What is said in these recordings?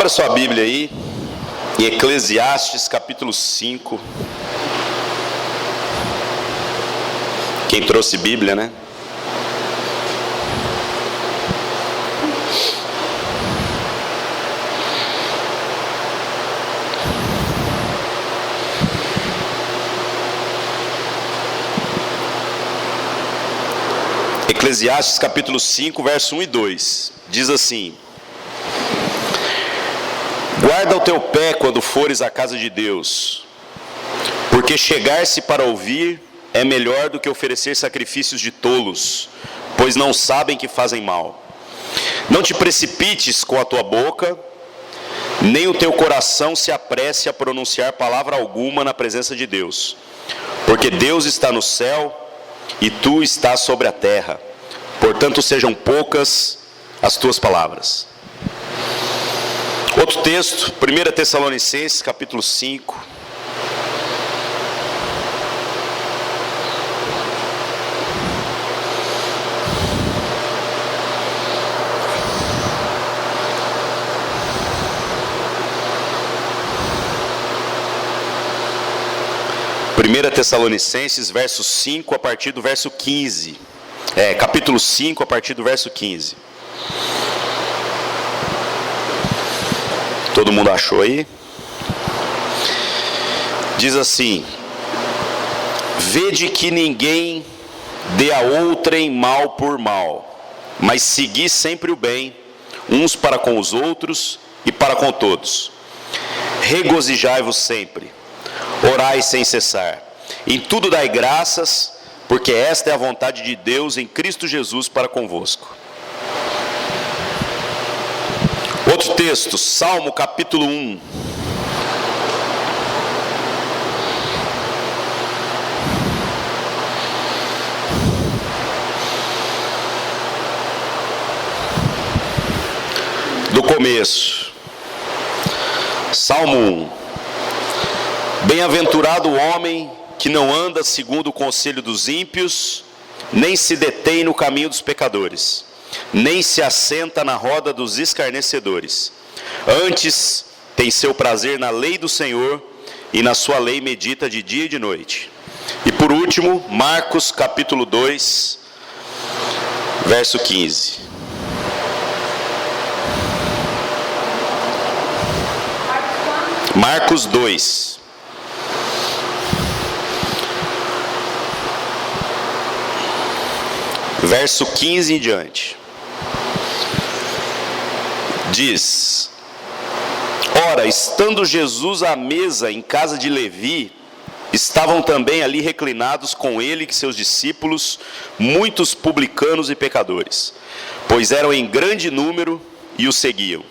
Abra sua Bíblia aí, em Eclesiastes capítulo 5. Quem trouxe Bíblia, né? Eclesiastes capítulo 5, verso 1 e 2. Diz assim: guarda o teu pé quando fores à casa de Deus, porque chegar-se para ouvir é melhor do que oferecer sacrifícios de tolos, pois não sabem que fazem mal. Não te precipites com a tua boca, nem o teu coração se apresse a pronunciar palavra alguma na presença de Deus, porque Deus está no céu e tu estás sobre a terra, portanto sejam poucas as tuas palavras. Outro texto, 1 Tessalonicenses capítulo 5. Primeira Tessalonicenses, verso 5, a partir do verso 15. Capítulo 5, a partir do verso 15. Todo mundo achou aí? Diz assim: vede que ninguém dê a outrem mal por mal, mas segui sempre o bem, uns para com os outros e para com todos. Regozijai-vos sempre, orai sem cessar, em tudo dai graças, porque esta é a vontade de Deus em Cristo Jesus para convosco. Outro texto, Salmo capítulo 1. Do começo. Salmo 1. Bem-aventurado o homem que não anda segundo o conselho dos ímpios, nem se detém no caminho dos pecadores, nem se assenta na roda dos escarnecedores. Antes tem seu prazer na lei do Senhor, e na sua lei medita de dia e de noite. E por último, Marcos capítulo 2, verso 15. Marcos 2. Verso 15 em diante. Diz: ora, estando Jesus à mesa em casa de Levi, estavam também ali reclinados com ele e seus discípulos muitos publicanos e pecadores, pois eram em grande número e o seguiam.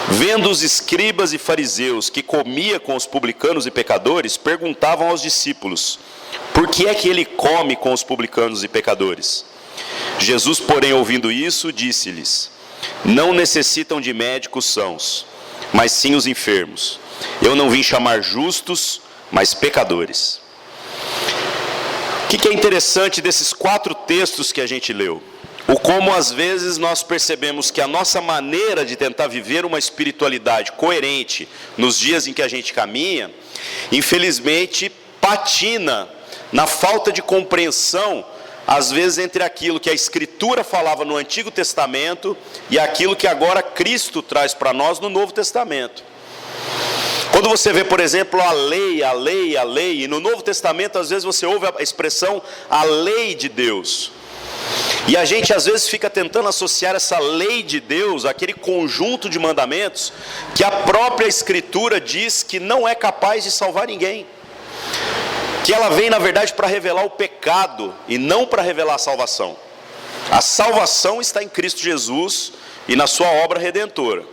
Vendo os escribas e fariseus que comia com os publicanos e pecadores, perguntavam aos discípulos: por que é que ele come com os publicanos e pecadores? Jesus, porém, ouvindo isso, disse-lhes: não necessitam de médicos sãos, mas sim os enfermos. Eu não vim chamar justos, mas pecadores. O que é interessante desses 4 textos que a gente leu? O como às vezes nós percebemos que a nossa maneira de tentar viver uma espiritualidade coerente nos dias em que a gente caminha, infelizmente patina na falta de compreensão, às vezes, entre aquilo que a Escritura falava no Antigo Testamento e aquilo que agora Cristo traz para nós no Novo Testamento. Quando você vê, por exemplo, a lei, e no Novo Testamento, às vezes você ouve a expressão a lei de Deus. E a gente às vezes fica tentando associar essa lei de Deus àquele conjunto de mandamentos que a própria Escritura diz que não é capaz de salvar ninguém. Que ela vem, na verdade, para revelar o pecado e não para revelar a salvação. A salvação está em Cristo Jesus e na sua obra redentora,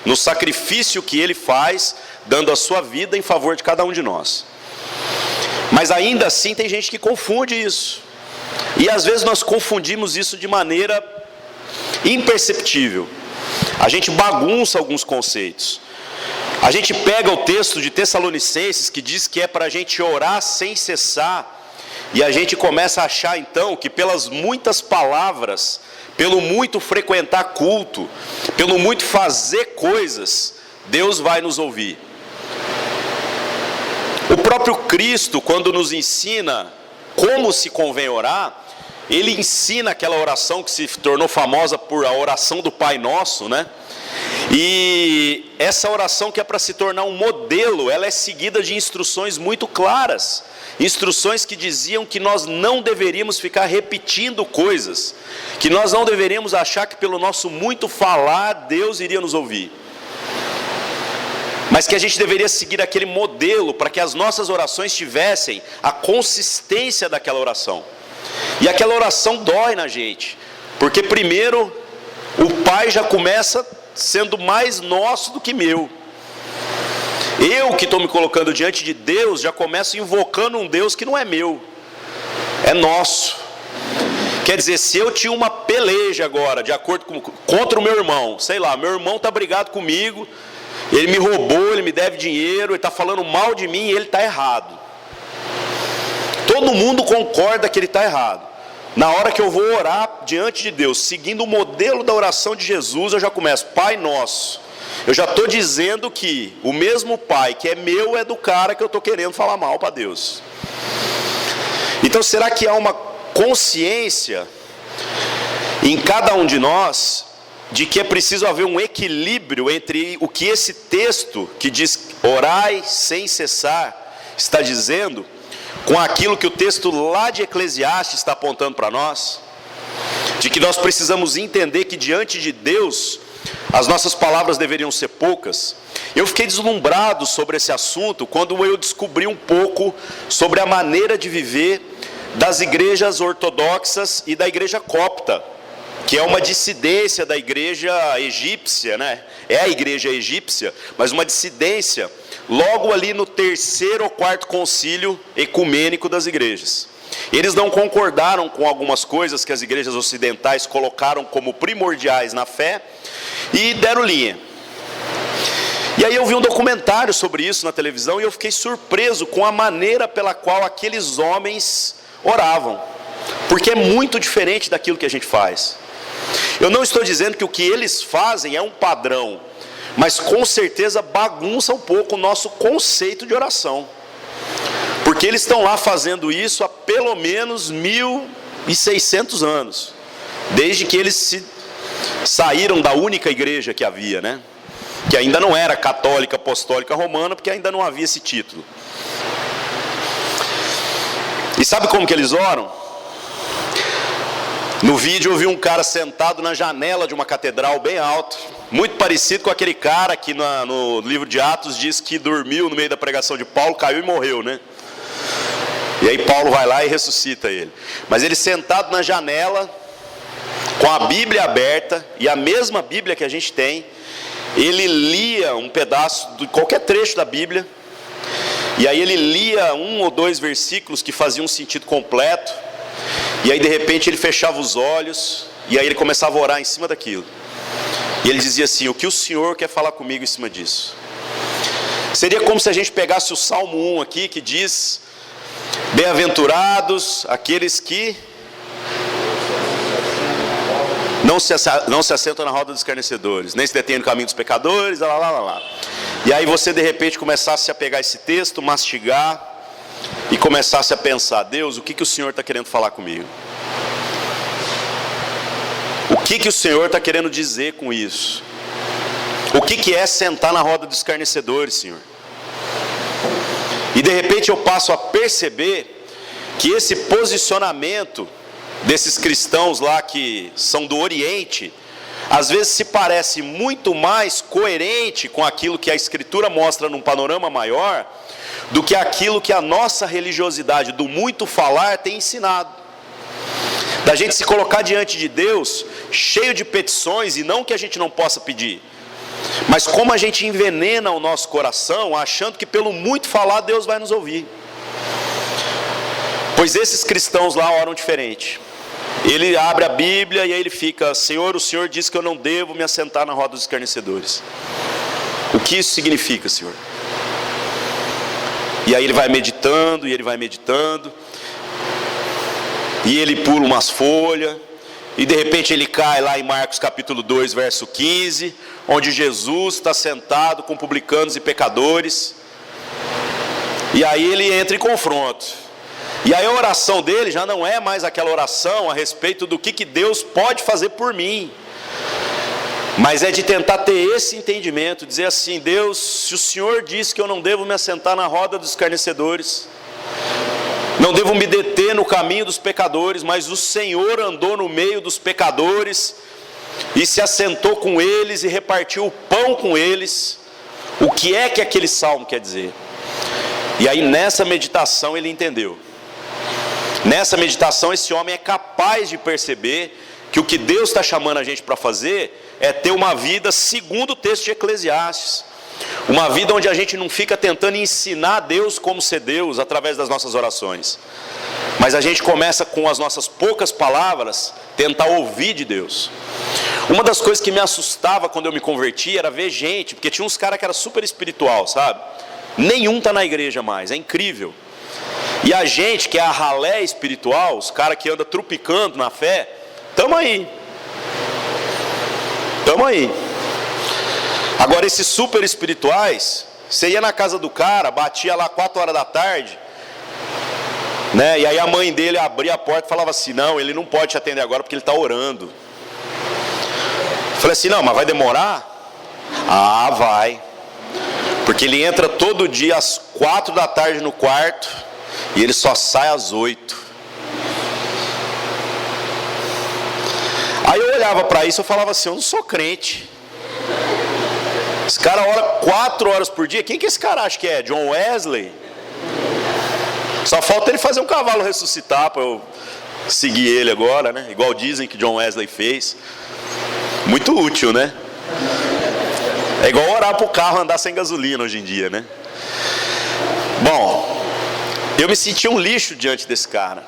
no sacrifício que Ele faz, dando a sua vida em favor de cada um de nós. Mas ainda assim tem gente que confunde isso. E às vezes nós confundimos isso de maneira imperceptível. A gente bagunça alguns conceitos. A gente pega o texto de Tessalonicenses que diz que é para a gente orar sem cessar, e a gente começa a achar então que pelas muitas palavras, pelo muito frequentar culto, pelo muito fazer coisas, Deus vai nos ouvir. O próprio Cristo, quando nos ensina como se convém orar, ele ensina aquela oração que se tornou famosa por a oração do Pai Nosso, né? E essa oração, que é para se tornar um modelo, ela é seguida de instruções muito claras. Instruções que diziam que nós não deveríamos ficar repetindo coisas, que nós não deveríamos achar que pelo nosso muito falar Deus iria nos ouvir, mas que a gente deveria seguir aquele modelo para que as nossas orações tivessem a consistência daquela oração. E aquela oração dói na gente, porque primeiro o Pai já começa sendo mais nosso do que meu. Eu que estou me colocando diante de Deus, já começo invocando um Deus que não é meu, é nosso. Quer dizer, se eu tinha uma peleja agora, de acordo contra o meu irmão, sei lá, meu irmão está brigado comigo, ele me roubou, ele me deve dinheiro, ele está falando mal de mim e ele está errado. Todo mundo concorda que ele está errado. Na hora que eu vou orar diante de Deus, seguindo o modelo da oração de Jesus, eu já começo, Pai Nosso. Eu já estou dizendo que o mesmo Pai que é meu é do cara que eu estou querendo falar mal para Deus. Então será que há uma consciência em cada um de nós de que é preciso haver um equilíbrio entre o que esse texto que diz orai sem cessar está dizendo, com aquilo que o texto lá de Eclesiastes está apontando para nós? De que nós precisamos entender que diante de Deus as nossas palavras deveriam ser poucas. Eu fiquei deslumbrado sobre esse assunto quando eu descobri um pouco sobre a maneira de viver das igrejas ortodoxas e da igreja copta, que é uma dissidência da igreja egípcia, né? É a igreja egípcia, mas uma dissidência logo ali no 3º ou 4º concílio ecumênico das igrejas. Eles não concordaram com algumas coisas que as igrejas ocidentais colocaram como primordiais na fé e deram linha. E aí eu vi um documentário sobre isso na televisão e eu fiquei surpreso com a maneira pela qual aqueles homens oravam, porque é muito diferente daquilo que a gente faz. Eu não estou dizendo que o que eles fazem é um padrão, mas com certeza bagunça um pouco o nosso conceito de oração, porque eles estão lá fazendo isso há pelo menos 1.600 anos, desde que eles saíram da única igreja que havia, né? Que ainda não era católica, apostólica, romana, porque ainda não havia esse título. E sabe como que eles oram? No vídeo eu vi um cara sentado na janela de uma catedral bem alto, muito parecido com aquele cara que no livro de Atos diz que dormiu no meio da pregação de Paulo, caiu e morreu, né? E aí Paulo vai lá e ressuscita ele. Mas ele sentado na janela, com a Bíblia aberta, e a mesma Bíblia que a gente tem, ele lia um pedaço de qualquer trecho da Bíblia, e aí ele lia 1 ou 2 versículos que faziam um sentido completo, e aí de repente ele fechava os olhos, e aí ele começava a orar em cima daquilo, e ele dizia assim: o que o Senhor quer falar comigo em cima disso? Seria como se a gente pegasse o Salmo 1 aqui, que diz: bem-aventurados aqueles que não se assentam na roda dos escarnecedores, nem se detêm no caminho dos pecadores, lá. E aí você de repente começasse a pegar esse texto, mastigar e começasse a pensar: Deus, o que o Senhor está querendo falar comigo? O que o Senhor está querendo dizer com isso? O que é sentar na roda dos escarnecedores, Senhor? E de repente eu passo a perceber que esse posicionamento desses cristãos lá que são do Oriente, às vezes se parece muito mais coerente com aquilo que a Escritura mostra num panorama maior, do que aquilo que a nossa religiosidade do muito falar tem ensinado. Da gente se colocar diante de Deus cheio de petições, e não que a gente não possa pedir, mas como a gente envenena o nosso coração, achando que pelo muito falar Deus vai nos ouvir. Pois esses cristãos lá oram diferente. Ele abre a Bíblia e aí ele fica: Senhor, o Senhor disse que eu não devo me assentar na roda dos escarnecedores. O que isso significa, Senhor? E aí ele vai meditando, e ele vai meditando, e ele pula umas folhas, e de repente ele cai lá em Marcos capítulo 2, verso 15, onde Jesus está sentado com publicanos e pecadores, e aí ele entra em confronto. E aí a oração dele já não é mais aquela oração a respeito do que Deus pode fazer por mim, mas é de tentar ter esse entendimento, dizer assim: Deus, se o Senhor disse que eu não devo me assentar na roda dos escarnecedores, não devo me deter no caminho dos pecadores, mas o Senhor andou no meio dos pecadores e se assentou com eles e repartiu o pão com eles, o que é que aquele salmo quer dizer? E aí nessa meditação ele entendeu. Nessa meditação esse homem é capaz de perceber que o que Deus está chamando a gente para fazer é ter uma vida segundo o texto de Eclesiastes. Uma vida onde a gente não fica tentando ensinar a Deus como ser Deus através das nossas orações, mas a gente começa com as nossas poucas palavras tentar ouvir de Deus. Uma das coisas que me assustava quando eu me converti era ver gente, porque tinha uns caras que era super espiritual, sabe? Nenhum está na igreja mais, é incrível. E a gente que é a ralé espiritual, os caras que andam trupicando na fé, estamos aí. Agora esses super espirituais, você ia na casa do cara, batia lá 4 horas da tarde, né? E aí a mãe dele abria a porta e falava assim: não, ele não pode te atender agora porque ele está orando. Eu falei assim: não, mas vai demorar? Ah, vai. Porque ele entra todo dia às 4 da tarde no quarto e ele só sai às 8. Aí eu olhava para isso e falava assim: eu não sou crente. Esse cara ora 4 horas por dia. Quem que esse cara acha que é? John Wesley? Só falta ele fazer um cavalo ressuscitar para eu seguir ele agora, né? Igual dizem que John Wesley fez. Muito útil, né? É igual orar para o carro andar sem gasolina hoje em dia, né? Bom, eu me senti um lixo diante desse cara.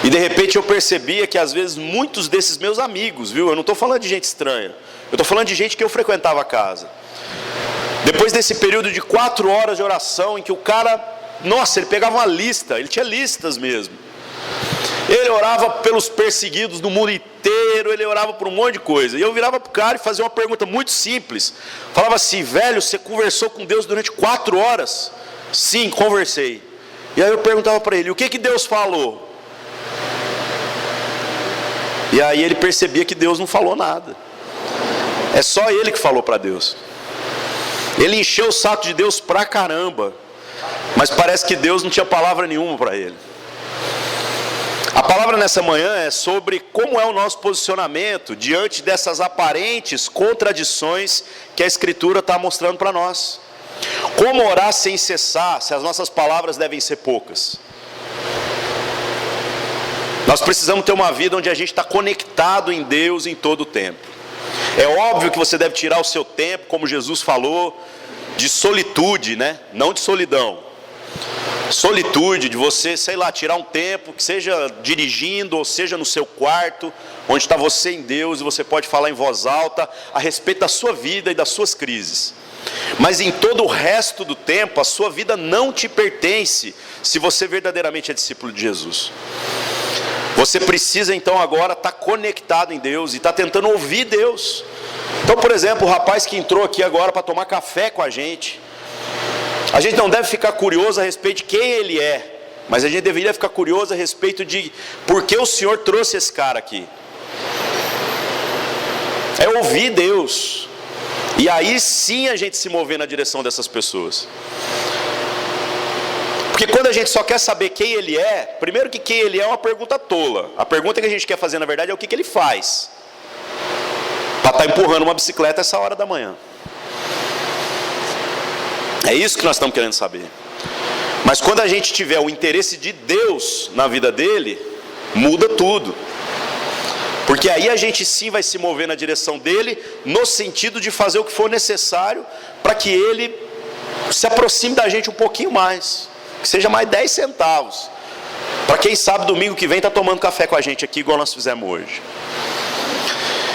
E de repente eu percebia que às vezes muitos desses meus amigos, viu? Eu não estou falando de gente estranha. Eu estou falando de gente que eu frequentava a casa. Depois desse período de 4 horas de oração, em que o cara, nossa, ele pegava uma lista, ele tinha listas mesmo. Ele orava pelos perseguidos no mundo inteiro, ele orava por um monte de coisa. E eu virava para o cara e fazia uma pergunta muito simples. Falava assim: velho, você conversou com Deus durante 4 horas? Sim, conversei. E aí eu perguntava para ele: o que Deus falou? E aí ele percebia que Deus não falou nada. É só ele que falou para Deus. Ele encheu o saco de Deus pra caramba, mas parece que Deus não tinha palavra nenhuma para ele. A palavra nessa manhã é sobre como é o nosso posicionamento diante dessas aparentes contradições que a Escritura está mostrando para nós. Como orar sem cessar, se as nossas palavras devem ser poucas? Nós precisamos ter uma vida onde a gente está conectado em Deus em todo o tempo. É óbvio que você deve tirar o seu tempo, como Jesus falou, de solitude, né? Não de solidão. Solitude, de você, sei lá, tirar um tempo, que seja dirigindo, ou seja no seu quarto, onde está você em Deus, e você pode falar em voz alta a respeito da sua vida e das suas crises. Mas em todo o resto do tempo, a sua vida não te pertence, se você verdadeiramente é discípulo de Jesus. Você precisa então agora estar conectado em Deus e estar tentando ouvir Deus. Então, por exemplo, o rapaz que entrou aqui agora para tomar café com a gente não deve ficar curioso a respeito de quem ele é, mas a gente deveria ficar curioso a respeito de por que o Senhor trouxe esse cara aqui. É ouvir Deus, e aí sim a gente se mover na direção dessas pessoas. Porque quando a gente só quer saber quem ele é, primeiro que quem ele é uma pergunta tola. A pergunta que a gente quer fazer na verdade é o que ele faz para estar empurrando uma bicicleta essa hora da manhã. É isso que nós estamos querendo saber. Mas quando a gente tiver o interesse de Deus na vida dele, muda tudo. Porque aí a gente sim vai se mover na direção dele, no sentido de fazer o que for necessário para que ele se aproxime da gente um pouquinho mais. Que seja mais 10 centavos. Para quem sabe domingo que vem está tomando café com a gente aqui, igual nós fizemos hoje.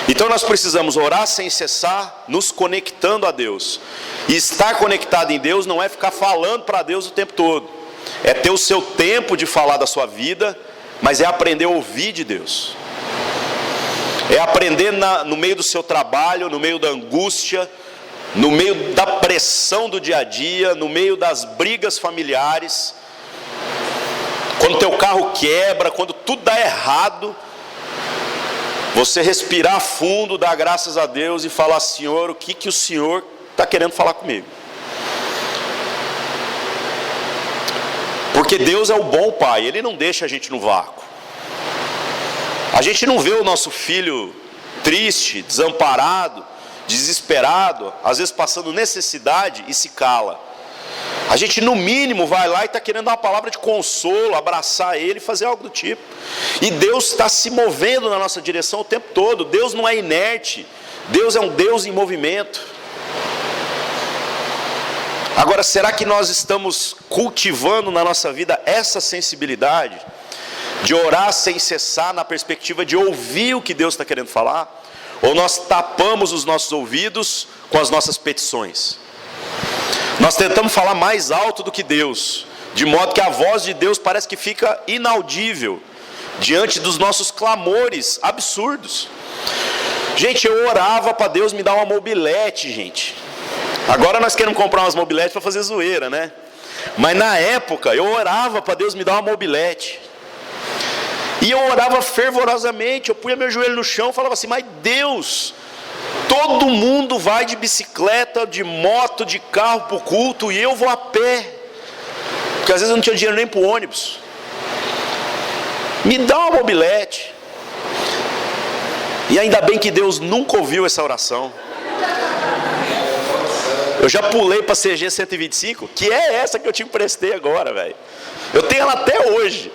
Então nós precisamos orar sem cessar, nos conectando a Deus. E estar conectado em Deus não é ficar falando para Deus o tempo todo. É ter o seu tempo de falar da sua vida, mas é aprender a ouvir de Deus. É aprender no meio do seu trabalho, no meio da angústia, no meio da pressão do dia a dia, no meio das brigas familiares, quando teu carro quebra, quando tudo dá errado, você respirar fundo, dar graças a Deus e falar: Senhor, o que o Senhor está querendo falar comigo? Porque Deus é o bom Pai, Ele não deixa a gente no vácuo. A gente não vê o nosso filho triste, desamparado, desesperado, às vezes passando necessidade e se cala. A gente no mínimo vai lá e está querendo dar uma palavra de consolo, abraçar ele, fazer algo do tipo. E Deus está se movendo na nossa direção o tempo todo. Deus não é inerte, Deus é um Deus em movimento. Agora, será que nós estamos cultivando na nossa vida essa sensibilidade de orar sem cessar, na perspectiva de ouvir o que Deus está querendo falar? Ou nós tapamos os nossos ouvidos com as nossas petições? Nós tentamos falar mais alto do que Deus, de modo que a voz de Deus parece que fica inaudível diante dos nossos clamores absurdos. Gente, eu orava para Deus me dar uma mobilete, gente. Agora nós queremos comprar umas mobiletes para fazer zoeira, né? Mas na época eu orava para Deus me dar uma mobilete. E eu orava fervorosamente, eu punha meu joelho no chão e falava assim: mas Deus, todo mundo vai de bicicleta, de moto, de carro para o culto, e eu vou a pé, porque às vezes eu não tinha dinheiro nem para o ônibus. Me dá uma mobilete. E ainda bem que Deus nunca ouviu essa oração. Eu já pulei para a CG 125, que é essa que eu te emprestei agora, velho. Eu tenho ela até hoje.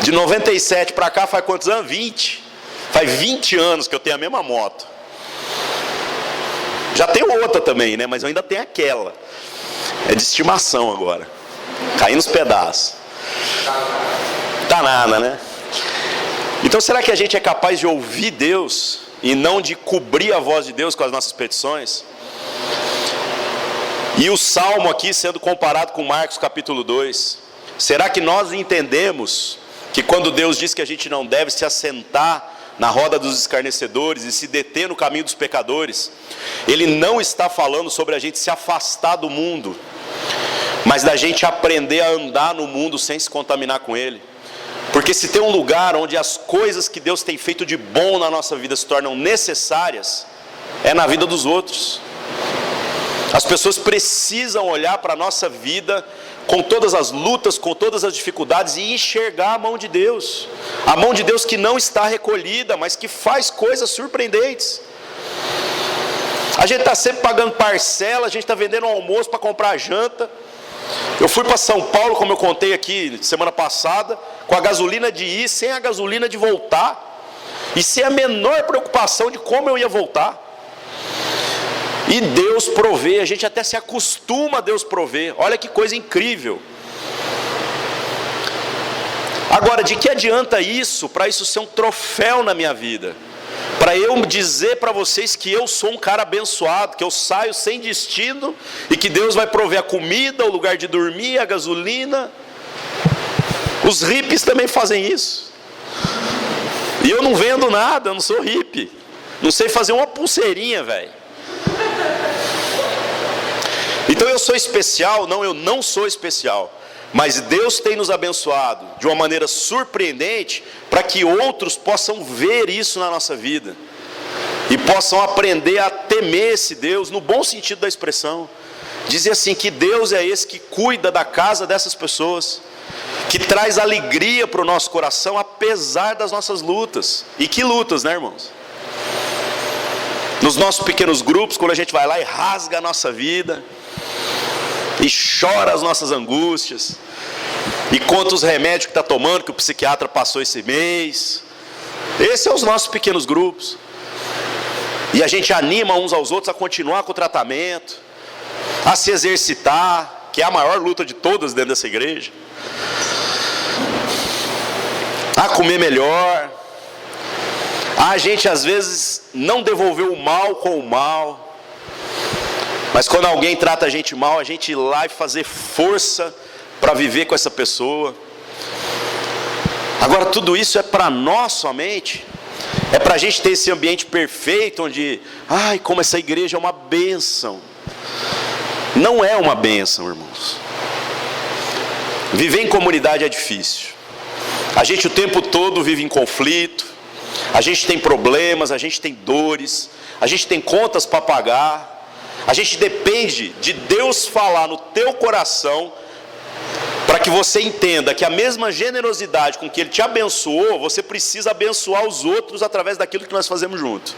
De 97 para cá faz quantos anos? 20. Faz 20 anos que eu tenho a mesma moto. Já tenho outra também, né? Mas eu ainda tenho aquela. É de estimação agora. Caindo nos pedaços. Tá nada, né? Então será que a gente é capaz de ouvir Deus e não de cobrir a voz de Deus com as nossas petições? E o Salmo aqui sendo comparado com Marcos capítulo 2. Será que nós entendemos que quando Deus diz que a gente não deve se assentar na roda dos escarnecedores e se deter no caminho dos pecadores, Ele não está falando sobre a gente se afastar do mundo, mas da gente aprender a andar no mundo sem se contaminar com ele? Porque se tem um lugar onde as coisas que Deus tem feito de bom na nossa vida se tornam necessárias, é na vida dos outros. As pessoas precisam olhar para a nossa vida com todas as lutas, com todas as dificuldades, e enxergar a mão de Deus. A mão de Deus que não está recolhida, mas que faz coisas surpreendentes. A gente está sempre pagando parcela, a gente está vendendo um almoço para comprar janta. Eu fui para São Paulo, como eu contei aqui semana passada, com a gasolina de ir, sem a gasolina de voltar, e sem a menor preocupação de como eu ia voltar. E Deus provê, a gente até se acostuma a Deus prover. Olha que coisa incrível. Agora, de que adianta isso, para isso ser um troféu na minha vida? Para eu dizer para vocês que eu sou um cara abençoado, que eu saio sem destino e que Deus vai prover a comida, o lugar de dormir, a gasolina. Os hippies também fazem isso. E eu não vendo nada, eu não sou hippie. Não sei fazer uma pulseirinha, velho. Então eu sou especial? Não, eu não sou especial. Mas Deus tem nos abençoado de uma maneira surpreendente para que outros possam ver isso na nossa vida e possam aprender a temer esse Deus, no bom sentido da expressão. Dizer assim, que Deus é esse que cuida da casa dessas pessoas, que traz alegria para o nosso coração apesar das nossas lutas. E que lutas, né, irmãos? Nos nossos pequenos grupos, quando a gente vai lá e rasga a nossa vida e chora as nossas angústias e conta os remédios que está tomando, que o psiquiatra passou esse mês. Esses são os nossos pequenos grupos. E a gente anima uns aos outros a continuar com o tratamento, a se exercitar, que é a maior luta de todas dentro dessa igreja, a comer melhor, a gente às vezes não devolver o mal com o mal. Mas quando alguém trata a gente mal, a gente ir lá e fazer força para viver com essa pessoa. Agora tudo isso é para nós somente? É para a gente ter esse ambiente perfeito, onde, ai, como essa igreja é uma bênção. Não é uma bênção, irmãos. Viver em comunidade é difícil. A gente o tempo todo vive em conflito, a gente tem problemas, a gente tem dores, a gente tem contas para pagar, a gente depende de Deus falar no teu coração, para que você entenda que a mesma generosidade com que Ele te abençoou, você precisa abençoar os outros através daquilo que nós fazemos junto.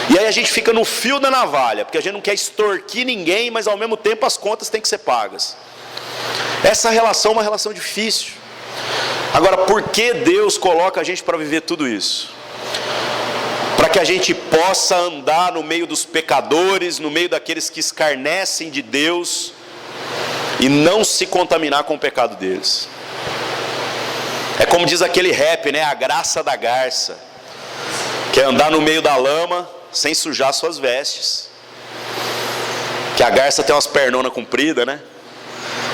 E aí a gente fica no fio da navalha, porque a gente não quer extorquir ninguém, mas ao mesmo tempo as contas têm que ser pagas. Essa relação é uma relação difícil. Agora, por que Deus coloca a gente para viver tudo isso? Para que a gente possa andar no meio dos pecadores, no meio daqueles que escarnecem de Deus, e não se contaminar com o pecado deles. É como diz aquele rap, né? A graça da garça, que é andar no meio da lama sem sujar suas vestes. Que a garça tem umas pernonas compridas, né?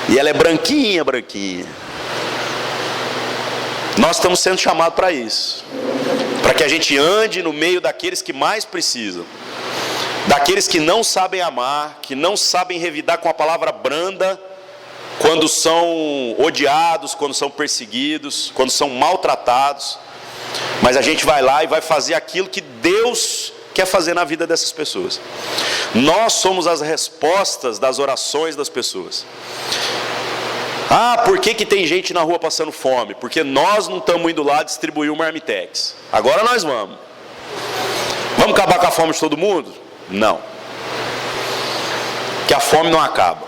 E ela é branquinha, branquinha. Nós estamos sendo chamados para isso, para que a gente ande no meio daqueles que mais precisam, daqueles que não sabem amar, que não sabem revidar com a palavra branda, quando são odiados, quando são perseguidos, quando são maltratados. Mas a gente vai lá e vai fazer aquilo que Deus quer fazer na vida dessas pessoas. Nós somos as respostas das orações das pessoas. Ah, por que tem gente na rua passando fome? Porque nós não estamos indo lá distribuir o marmitex. Agora nós vamos. Vamos acabar com a fome de todo mundo? Não. Que a fome não acaba.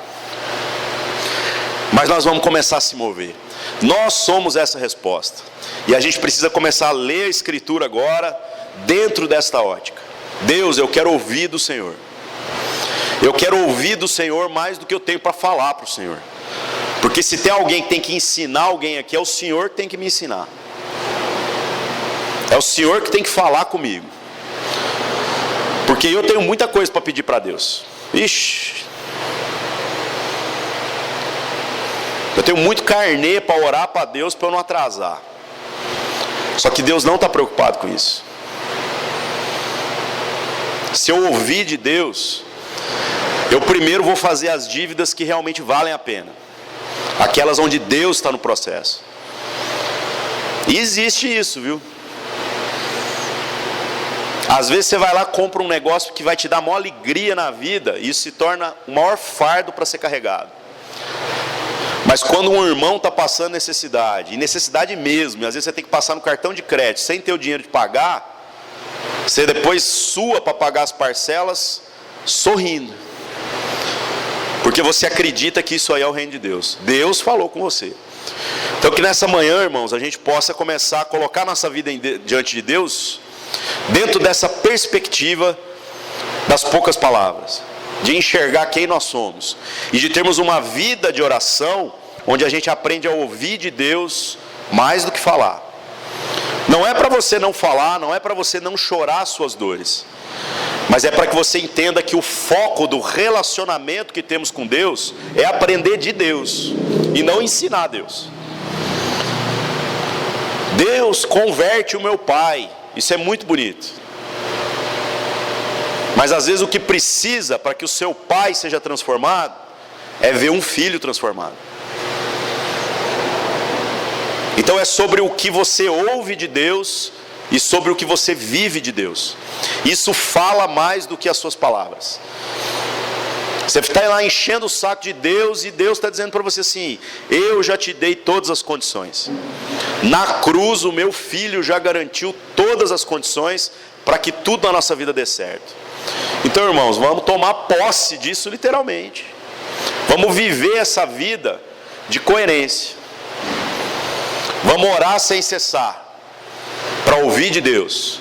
Mas nós vamos começar a se mover. Nós somos essa resposta. E a gente precisa começar a ler a Escritura agora, dentro desta ótica. Deus, eu quero ouvir do Senhor. Eu quero ouvir do Senhor mais do que eu tenho para falar para o Senhor. Porque se tem alguém que tem que ensinar alguém aqui, é o Senhor que tem que me ensinar. É o Senhor que tem que falar comigo. Porque eu tenho muita coisa para pedir para Deus. Ixi. Eu tenho muito carnê para orar para Deus para eu não atrasar. Só que Deus não está preocupado com isso. Se eu ouvir de Deus, eu primeiro vou fazer as dívidas que realmente valem a pena. Aquelas onde Deus está no processo. E existe isso, viu? Às vezes você vai lá e compra um negócio que vai te dar maior alegria na vida, e isso se torna o maior fardo para ser carregado. Mas quando um irmão está passando necessidade, e necessidade mesmo, e às vezes você tem que passar no cartão de crédito sem ter o dinheiro de pagar, você depois sua para pagar as parcelas sorrindo. Porque você acredita que isso aí é o reino de Deus. Deus falou com você. Então que nessa manhã, irmãos, a gente possa começar a colocar nossa vida diante de Deus, dentro dessa perspectiva das poucas palavras, de enxergar quem nós somos, e de termos uma vida de oração, onde a gente aprende a ouvir de Deus mais do que falar. Não é para você não falar, não é para você não chorar as suas dores, mas é para que você entenda que o foco do relacionamento que temos com Deus é aprender de Deus e não ensinar a Deus. Deus converte o meu pai, isso é muito bonito. Mas às vezes o que precisa para que o seu pai seja transformado é ver um filho transformado. Então é sobre o que você ouve de Deus e sobre o que você vive de Deus. Isso fala mais do que as suas palavras. Você está lá enchendo o saco de Deus, e Deus está dizendo para você assim: eu já te dei todas as condições. Na cruz o meu filho já garantiu todas as condições para que tudo na nossa vida dê certo. Então, irmãos, vamos tomar posse disso literalmente. Vamos viver essa vida de coerência. Vamos orar sem cessar, para ouvir de Deus.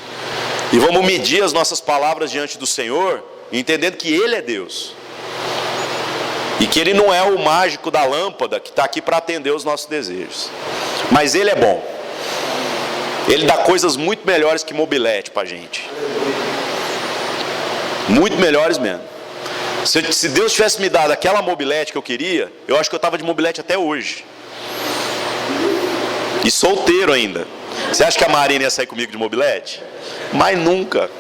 E vamos medir as nossas palavras diante do Senhor, entendendo que Ele é Deus. E que Ele não é o mágico da lâmpada que está aqui para atender os nossos desejos. Mas Ele é bom. Ele dá coisas muito melhores que mobilete para a gente. Muito melhores mesmo. Se Deus tivesse me dado aquela mobilete que eu queria, eu acho que eu estava de mobilete até hoje. E solteiro ainda. Você acha que a Marina ia sair comigo de mobilete? Mas nunca.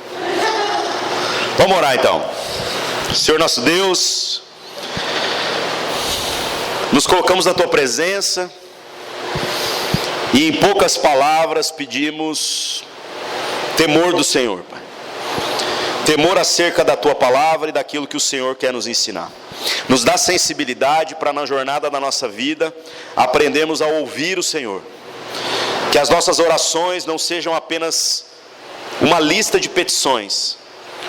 Vamos orar então. Senhor nosso Deus, nos colocamos na Tua presença e em poucas palavras pedimos temor do Senhor, Pai. Temor acerca da Tua palavra e daquilo que o Senhor quer nos ensinar. Nos dá sensibilidade para na jornada da nossa vida aprendermos a ouvir o Senhor. Que as nossas orações não sejam apenas uma lista de petições,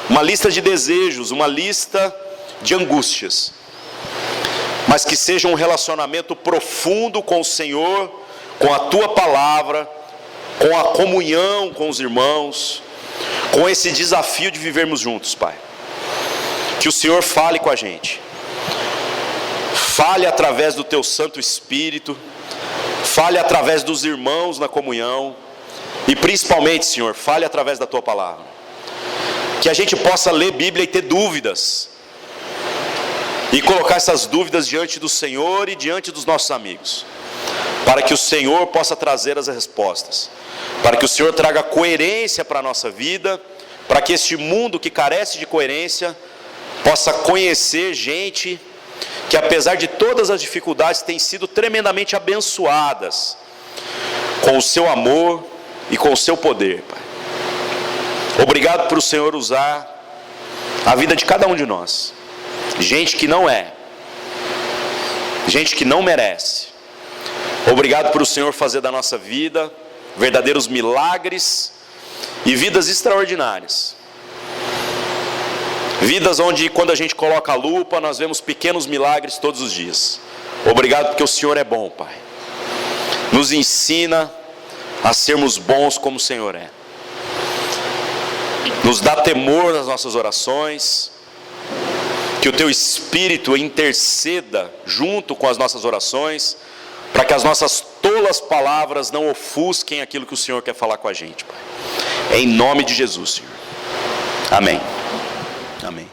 uma lista de desejos, uma lista de angústias, mas que seja um relacionamento profundo com o Senhor, com a Tua palavra, com a comunhão com os irmãos, com esse desafio de vivermos juntos, Pai. Que o Senhor fale com a gente, fale através do Teu Santo Espírito, fale através dos irmãos na comunhão e principalmente, Senhor, fale através da Tua palavra. Que a gente possa ler Bíblia e ter dúvidas e colocar essas dúvidas diante do Senhor e diante dos nossos amigos, para que o Senhor possa trazer as respostas, para que o Senhor traga coerência para a nossa vida, para que este mundo que carece de coerência possa conhecer gente que, apesar de todas as dificuldades, têm sido tremendamente abençoadas com o Seu amor e com o Seu poder, Pai. Obrigado por o Senhor usar a vida de cada um de nós, gente que não é, gente que não merece. Obrigado por o Senhor fazer da nossa vida verdadeiros milagres e vidas extraordinárias. Vidas onde, quando a gente coloca a lupa, nós vemos pequenos milagres todos os dias. Obrigado porque o Senhor é bom, Pai. Nos ensina a sermos bons como o Senhor é. Nos dá temor nas nossas orações. Que o Teu Espírito interceda junto com as nossas orações, para que as nossas tolas palavras não ofusquem aquilo que o Senhor quer falar com a gente, Pai. Em nome de Jesus, Senhor. Amém. Amém.